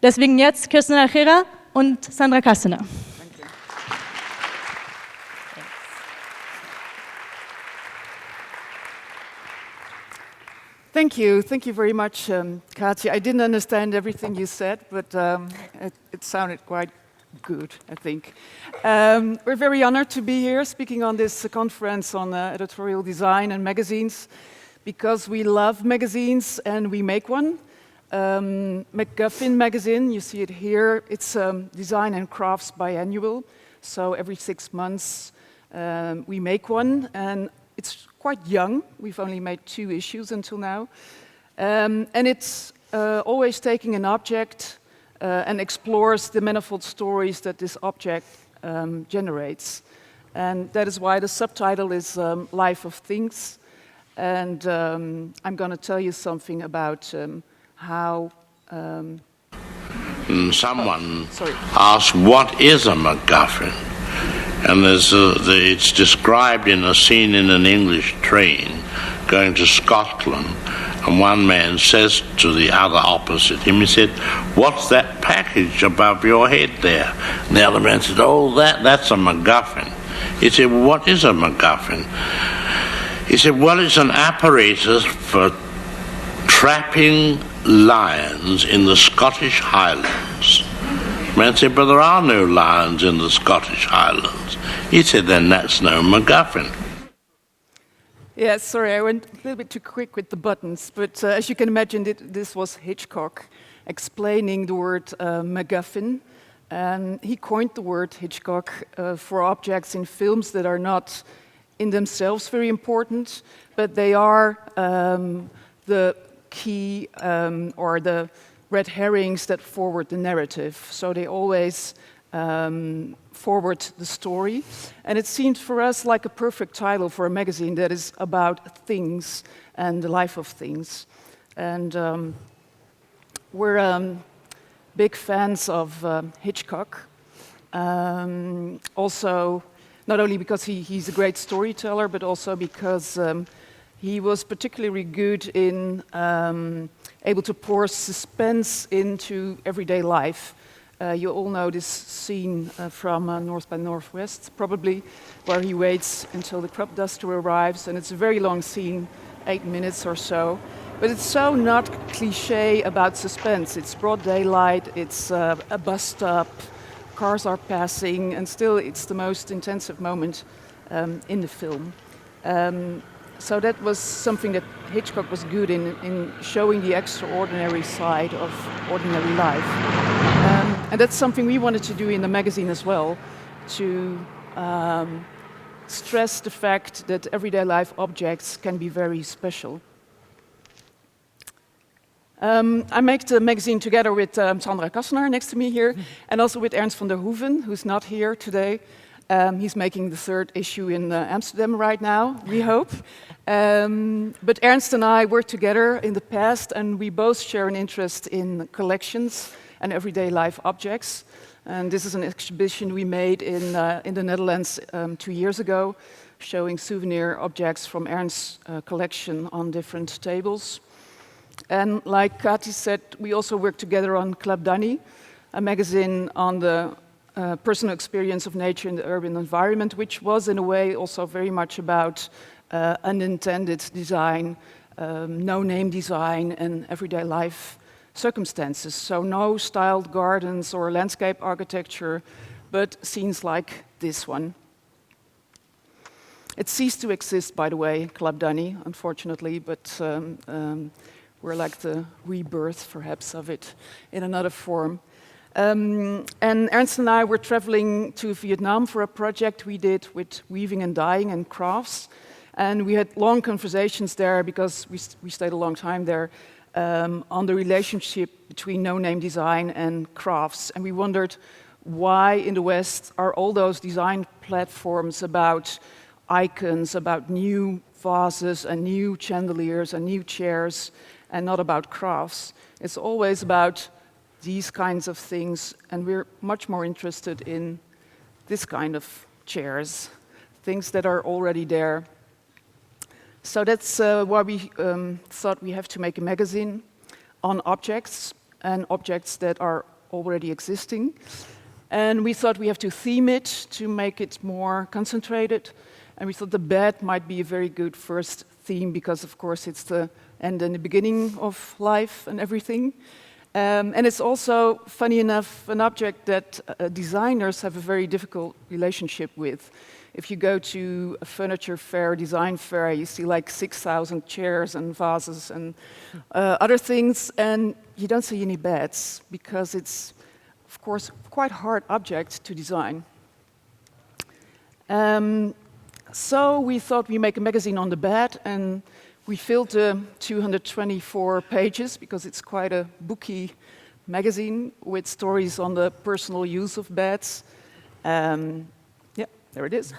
Deswegen jetzt Kirsten Algera und Sandra Kassenaar. Thank you very much, Katja. I didn't understand everything you said, but it sounded quite good, I think. We're very honored to be here speaking on this conference on editorial design and magazines, because we love magazines and we make one. MacGuffin magazine, you see it here, it's design and crafts biannual, so every 6 months we make one, and it's quite young. We've only made 2 issues until now. And it's always taking an object and explores the manifold stories that this object generates. And that is why the subtitle is Life of Things. And I'm going to tell you something about how... Someone asked, what is a MacGuffin? And it's described in a scene in an English train going to Scotland, and one man says to the other opposite him, he said, what's that package above your head there? And the other man said, oh, that's a MacGuffin. He said, well, what is a MacGuffin? He said, well, it's an apparatus for trapping lions in the Scottish Highlands. Man said, but there are no lions in the Scottish Highlands. He said, then that's no MacGuffin. Yeah, sorry, I went a little bit too quick with the buttons, but as you can imagine, this was Hitchcock explaining the word MacGuffin. And he coined the word, Hitchcock, for objects in films that are not in themselves very important, but they are the key or the red herrings that forward the narrative. So they always forward the story. And it seemed for us like a perfect title for a magazine that is about things and the life of things. And we're big fans of Hitchcock. Also, not only because he's a great storyteller, but also because he was particularly good in able to pour suspense into everyday life. You all know this scene from North by Northwest, probably, where he waits until the crop duster arrives, and it's a very long scene, 8 minutes or so. But it's so not cliché about suspense. It's broad daylight, it's a bus stop, cars are passing, and still it's the most intensive moment in the film. So that was something that Hitchcock was good in showing the extraordinary side of ordinary life. And that's something we wanted to do in the magazine as well, to stress the fact that everyday life objects can be very special. I make the magazine together with Sandra Kassenaar next to me here, and also with Ernst van der Hoeven, who's not here today. He's making the 3rd issue in Amsterdam right now, we hope. But Ernst and I worked together in the past, and we both share an interest in collections and everyday life objects. And this is an exhibition we made in the Netherlands 2 years ago, showing souvenir objects from Ernst's collection on different tables. And like Kati said, we also work together on Club Danny, a magazine on the personal experience of nature in the urban environment, which was in a way also very much about unintended design, no-name design, and everyday life circumstances. So no styled gardens or landscape architecture, but scenes like this one. It ceased to exist, by the way, Club Danny, unfortunately, but we're like the rebirth, perhaps, of it in another form. And Ernst and I were traveling to Vietnam for a project we did with weaving and dyeing and crafts. And we had long conversations there because we stayed a long time there on the relationship between no-name design and crafts. And we wondered why in the West are all those design platforms about icons, about new vases and new chandeliers and new chairs, and not about crafts. It's always about these kinds of things, and we're much more interested in this kind of chairs, things that are already there. So that's why we thought we have to make a magazine on objects, and objects that are already existing. And we thought we have to theme it to make it more concentrated. And we thought the bed might be a very good first theme because, of course, it's the end and the beginning of life and everything. And it's also, funny enough, an object that designers have a very difficult relationship with. If you go to a furniture fair, design fair, you see like 6,000 chairs and vases and other things, and you don't see any beds because it's, of course, quite hard object to design. So we thought we make a magazine on the bed, and we filled 224 pages because it's quite a booky magazine with stories on the personal use of beds. Yeah, there it is.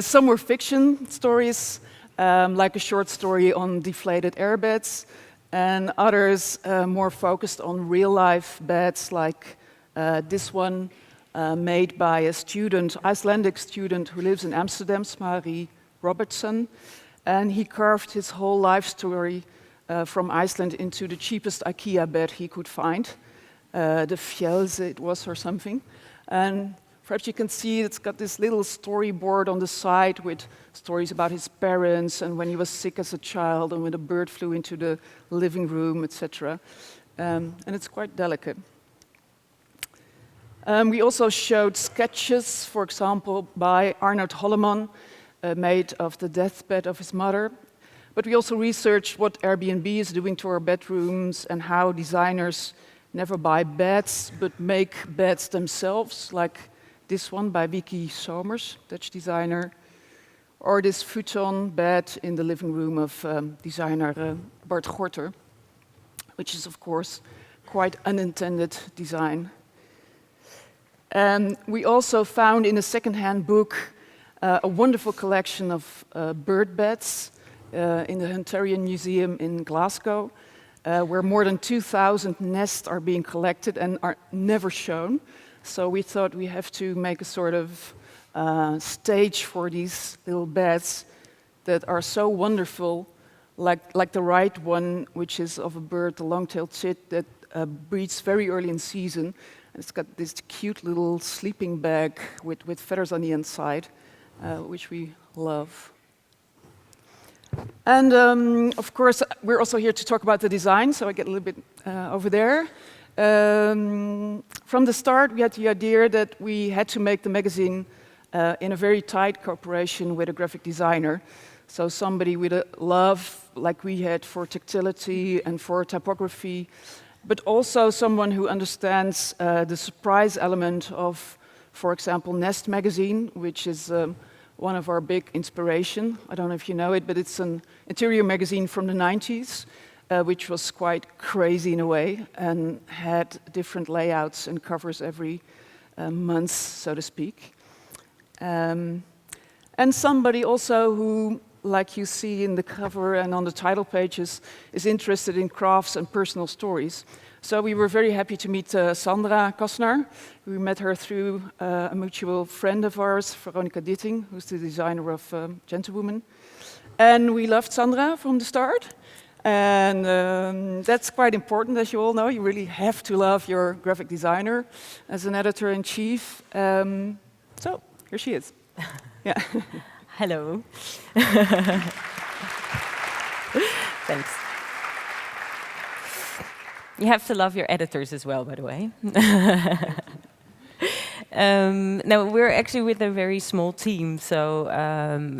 Some were fiction stories, like a short story on deflated airbeds, and others more focused on real-life beds, like this one made by a student, Icelandic student who lives in Amsterdam, Smári Robertson, and he carved his whole life story from Iceland into the cheapest IKEA bed he could find, the Fjelse it was or something. And perhaps you can see it's got this little storyboard on the side with stories about his parents and when he was sick as a child and when a bird flew into the living room, etc. And it's quite delicate. We also showed sketches, for example, by Arnoud Holleman, made of the deathbed of his mother. But we also researched what Airbnb is doing to our bedrooms and how designers never buy beds, but make beds themselves, like this one by Vicky Somers, Dutch designer, or this futon bed in the living room of designer Bart Gorter, which is, of course, quite unintended design. And we also found in a second-hand book a wonderful collection of bird beds in the Hunterian Museum in Glasgow, where more than 2,000 nests are being collected and are never shown. So we thought we have to make a sort of stage for these little beds that are so wonderful, like the right one, which is of a bird, the long-tailed tit, that breeds very early in season. It's got this cute little sleeping bag with feathers on the inside, which we love. And of course, we're also here to talk about the design, so I get a little bit over there. From the start, we had the idea that we had to make the magazine in a very tight cooperation with a graphic designer. So somebody with a love, like we had, for tactility and for typography, but also someone who understands the surprise element of, for example, Nest magazine, which is one of our big inspiration. I don't know if you know it, but it's an interior magazine from the 90s, which was quite crazy in a way and had different layouts and covers every month, so to speak. And somebody also who, like you see in the cover and on the title pages, is interested in crafts and personal stories. So we were very happy to meet Sandra Kassenaar. We met her through a mutual friend of ours, Veronica Ditting, who's the designer of Gentlewoman. And we loved Sandra from the start. And that's quite important, as you all know. You really have to love your graphic designer as an editor-in-chief. So here she is. Yeah. Hello. Thanks. You have to love your editors as well, by the way. Now, we're actually with a very small team, so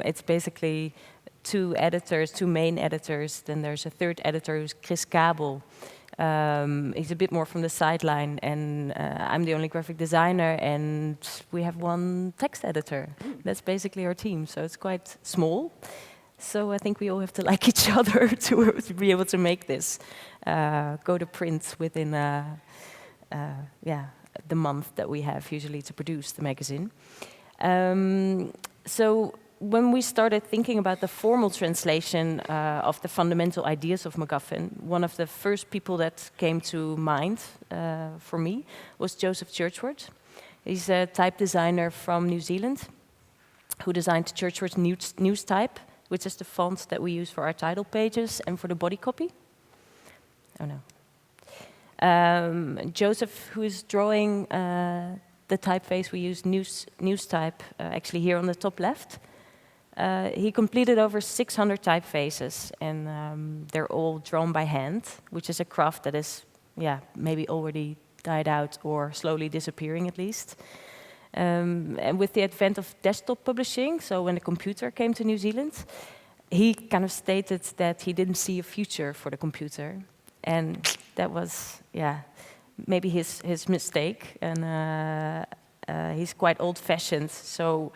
it's basically two editors, two main editors. Then there's a third editor who's Chris Kabel. He's a bit more from the sideline, and I'm the only graphic designer, and we have one text editor. That's basically our team, so it's quite small. So I think we all have to like each other to be able to make this go to print within the month that we have usually to produce the magazine. So when we started thinking about the formal translation of the fundamental ideas of MacGuffin, one of the first people that came to mind for me was Joseph Churchward. He's a type designer from New Zealand who designed Churchward's news type, which is the font that we use for our title pages and for the body copy. Oh no. Joseph, who is drawing the typeface, we use news type, actually here on the top left. He completed over 600 typefaces, and they're all drawn by hand, which is a craft that is, maybe already died out or slowly disappearing at least. And with the advent of desktop publishing, so when the computer came to New Zealand, he kind of stated that he didn't see a future for the computer. And that was, maybe his mistake. And he's quite old-fashioned, so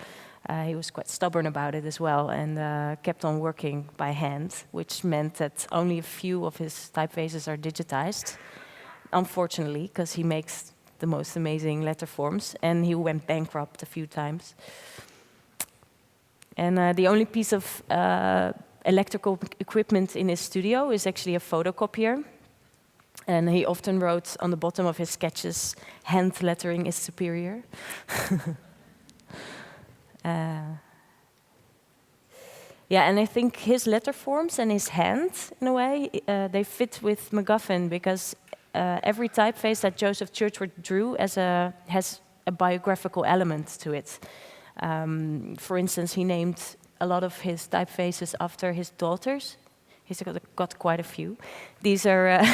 he was quite stubborn about it as well, and kept on working by hand, which meant that only a few of his typefaces are digitized, unfortunately, because he makes the most amazing letter forms, and he went bankrupt a few times. And the only piece of electrical equipment in his studio is actually a photocopier. And he often wrote on the bottom of his sketches, hand lettering is superior. And I think his letter forms and his hand, in a way, they fit with MacGuffin, because every typeface that Joseph Churchward drew has a biographical element to it. For instance, he named a lot of his typefaces after his daughters. He's got quite a few. These are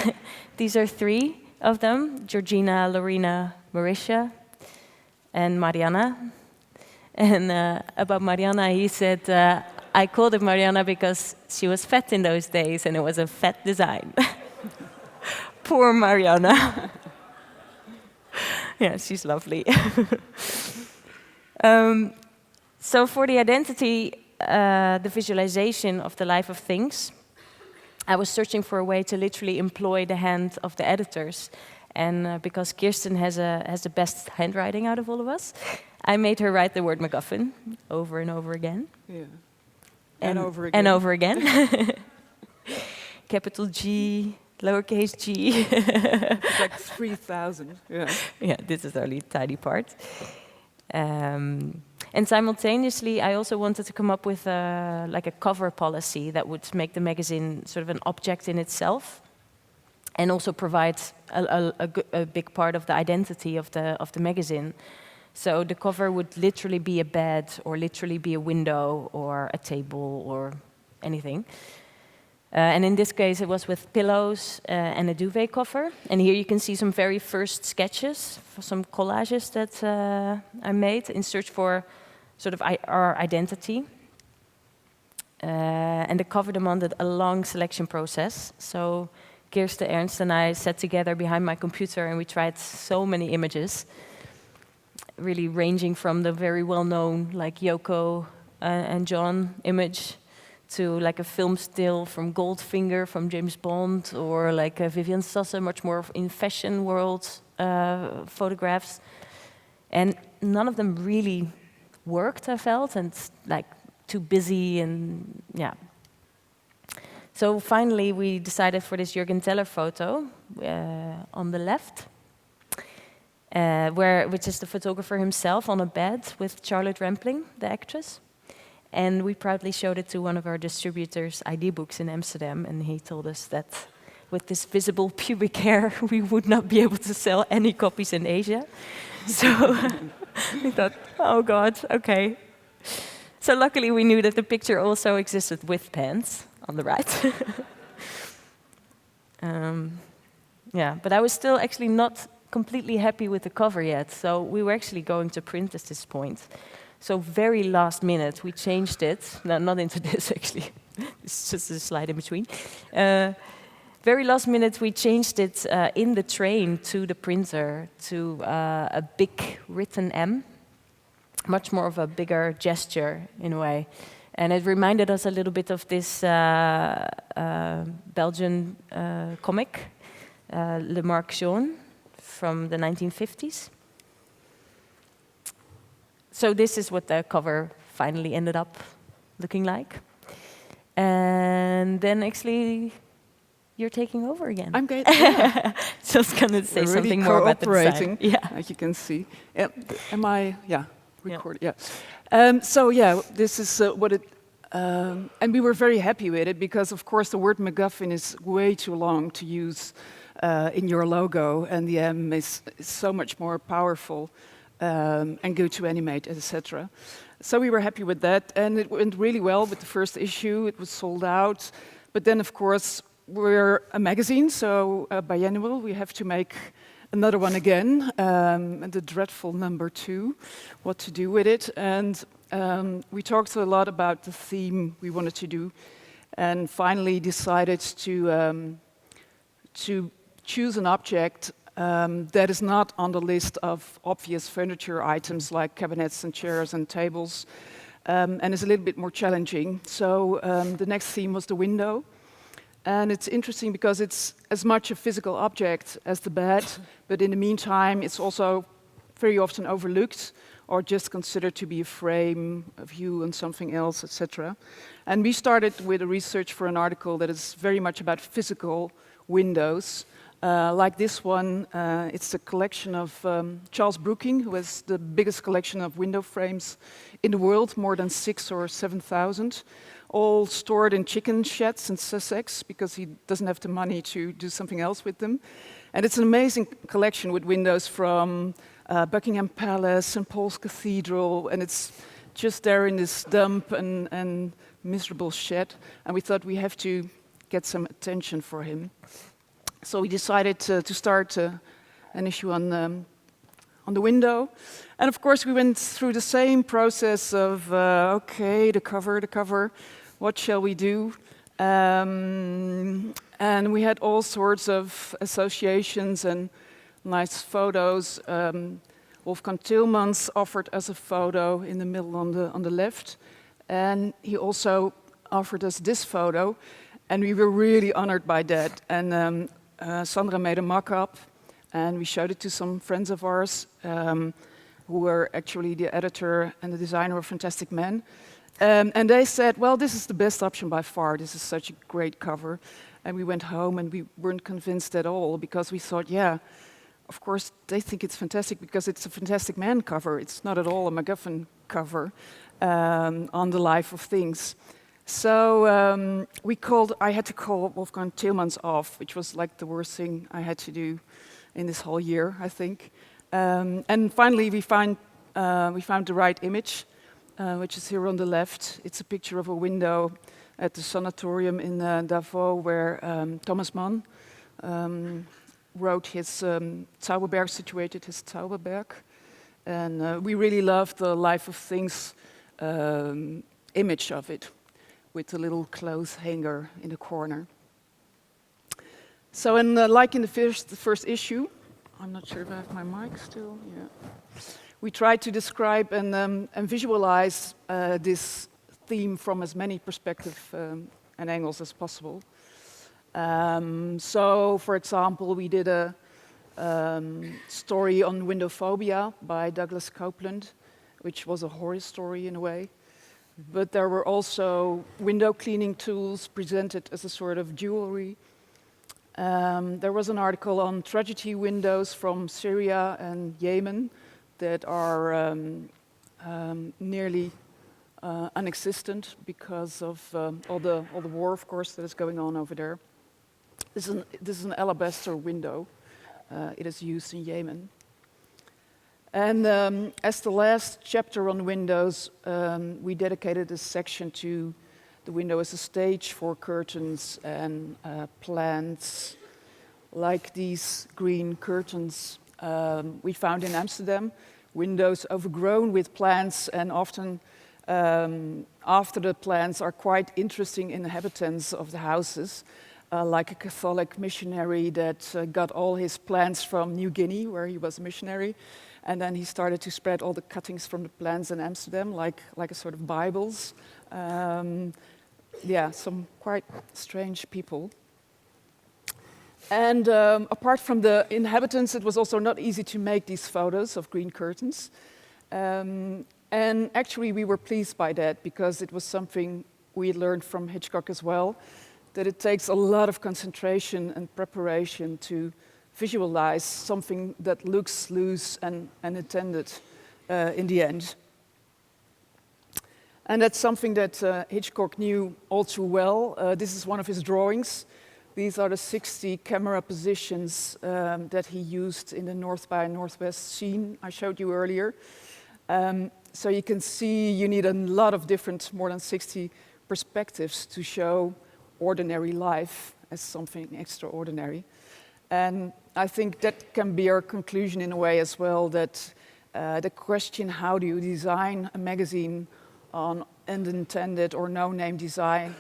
3 of them: Georgina, Lorena, Marisha, and Mariana. And about Mariana, he said, I called it Mariana because she was fat in those days, and it was a fat design. Poor Mariana. Yeah, she's lovely. So for the identity, the visualization of the life of things, I was searching for a way to literally employ the hand of the editors. And because Kirsten has the best handwriting out of all of us, I made her write the word MacGuffin over and over again. Yeah. And over again. And over again. Capital G, lowercase g. It's like 3,000. Yeah. Yeah, this is only a tiny part. And simultaneously, I also wanted to come up with like a cover policy that would make the magazine sort of an object in itself, and also provide a big part of the identity of the magazine. So the cover would literally be a bed, or literally be a window, or a table, or anything. And in this case, it was with pillows and a duvet cover. And here you can see some very first sketches, for some collages that I made in search for sort of our identity. And the cover demanded a long selection process. So Kirsten, Ernst, and I sat together behind my computer, and we tried so many images, really ranging from the very well-known, like Yoko and John image, to like a film still from Goldfinger from James Bond, or like a Vivian Sasse, much more in fashion world photographs. And none of them really worked, I felt, and like too busy, and yeah. So finally we decided for this Jürgen Teller photo on the left, which is the photographer himself on a bed with Charlotte Rampling, the actress. And we proudly showed it to one of our distributors, ID Books in Amsterdam, and he told us that with this visible pubic hair, we would not be able to sell any copies in Asia. So we thought, oh God, okay. So luckily we knew that the picture also existed with pants on the right. Yeah, but I was still actually not completely happy with the cover yet, so we were actually going to print at this point. So very last minute, we changed it. No, not into this, actually. It's just a slide in between. Very last minute, we changed it in the train to the printer to a big written M. Much more of a bigger gesture, in a way. And it reminded us a little bit of this Belgian comic, Le Marc Jaune, from the 1950s. So this is what the cover finally ended up looking like. And then actually, you're taking over again. I'm great. Yeah. Just going to say We're something really more about the design. Yeah, as you can see. Am I? Yeah, recording. Yeah. So yeah, this is what it. And we were very happy with it because, of course, the word MacGuffin is way too long to use in your logo, and the M is so much more powerful and good to animate, etc. So we were happy with that, and it went really well with the first issue. It was sold out, but then of course we're a magazine, so biannual. We have to make another one again, and the dreadful number 2, what to do with it. And we talked a lot about the theme we wanted to do, and finally decided to choose an object that is not on the list of obvious furniture items like cabinets and chairs and tables, and is a little bit more challenging. So the next theme was the window. And it's interesting because it's as much a physical object as the bed, but in the meantime, it's also very often overlooked or just considered to be a frame, a view on something else, etc. And we started with a research for an article that is very much about physical windows. Like this one, it's a collection of Charles Brooking, who has the biggest collection of window frames in the world, more than 6,000 or 7,000. All stored in chicken sheds in Sussex because he doesn't have the money to do something else with them. And it's an amazing collection with windows from Buckingham Palace, St. Paul's Cathedral, and it's just there in this damp and miserable shed. And we thought we have to get some attention for him. So we decided to start an issue on the window. And of course we went through the same process of, okay, the cover, what shall we do? And we had all sorts of associations and nice photos. Wolfgang Tillmans offered us a photo in the middle on the left. And he also offered us this photo. And we were really honored by that. And Sandra made a mock-up. And we showed it to some friends of ours who were actually the editor and the designer of Fantastic Men. And they said, well, this is the best option by far. This is such a great cover. And we went home and we weren't convinced at all because we thought, yeah, of course, they think it's fantastic because it's a Fantastic Man cover. It's not at all a MacGuffin cover on the life of things. So I had to call Wolfgang Tillmans off, which was like the worst thing I had to do in this whole year, I think. And finally, we found the right image, which is here on the left. It's a picture of a window at the sanatorium in Davos, where Thomas Mann wrote his Zauberberg, situated his Zauberberg. And we really loved the Life of Things image of it, with a little clothes hanger in the corner. So, like in the first issue, I'm not sure if I have my mic still. Yeah. We tried to describe and visualize this theme from as many perspectives and angles as possible. So, for example, we did a story on window phobia by Douglas Copeland, which was a horror story in a way. But there were also window cleaning tools presented as a sort of jewelry. There was an article on tragedy windows from Syria and Yemen that are nearly non-existent because of all the war, of course, that is going on over there. This is an alabaster window. It is used in Yemen. And as the last chapter on windows, we dedicated a section to the window as a stage for curtains and plants, like these green curtains we found in Amsterdam, windows overgrown with plants, and often after the plants are quite interesting inhabitants of the houses, like a Catholic missionary that got all his plants from New Guinea, where he was a missionary. And then he started to spread all the cuttings from the plants in Amsterdam, like a sort of Bibles. Yeah, some quite strange people. And apart from the inhabitants, it was also not easy to make these photos of green curtains. And actually, we were pleased by that because it was something we learned from Hitchcock as well, that it takes a lot of concentration and preparation to visualize something that looks loose and intended in the end. And that's something that Hitchcock knew all too well. This is one of his drawings These are the 60 camera positions that he used in the North by Northwest scene I showed you earlier. So you can see you need a lot of different, more than 60 perspectives to show ordinary life as something extraordinary. And I think that can be our conclusion in a way as well, that the question, how do you design a magazine on unintended or no-name design,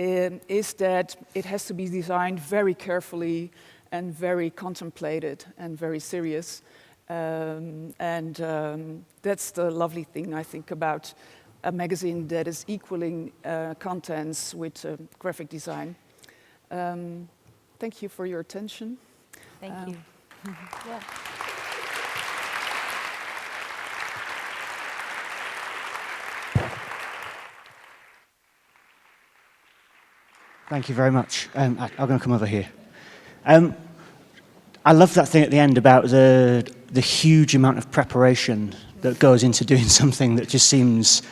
is that it has to be designed very carefully and very contemplated and very serious. That's the lovely thing, I think, about a magazine that is equaling contents with graphic design. Thank you for your attention. Thank you. Yeah. Thank you very much. I'm going to come over here. I love that thing at the end about the huge amount of preparation that goes into doing something that just seems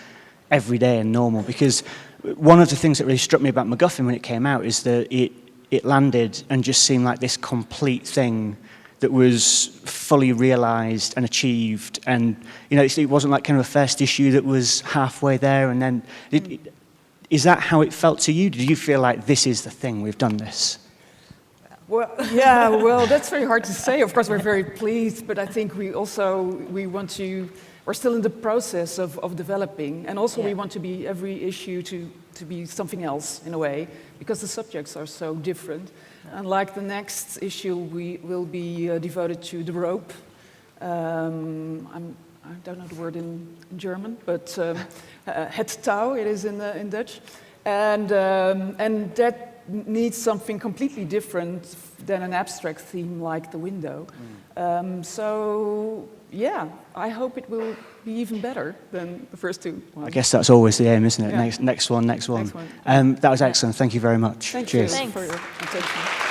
everyday and normal. Because one of the things that really struck me about MacGuffin when it came out is that it landed and just seemed like this complete thing that was fully realized and achieved. And it wasn't like kind of a first issue that was halfway there and then. Is that how it felt to you? Did you feel like this is the thing, we've done this? Well, yeah, well, that's very hard to say. Of course, we're very pleased, but I think we're still in the process of developing, and also we want to be every issue to be something else in a way, because the subjects are so different. And like the next issue, we will be devoted to the rope. I don't know the word in German, but het touw, it is in Dutch. And that needs something completely different than an abstract theme like the window. So, yeah, I hope it will be even better than the first two ones. I guess that's always the aim, isn't it? Yeah. Next one. Next one. That was excellent. Thank you very much. Thank Cheers. you for your attention.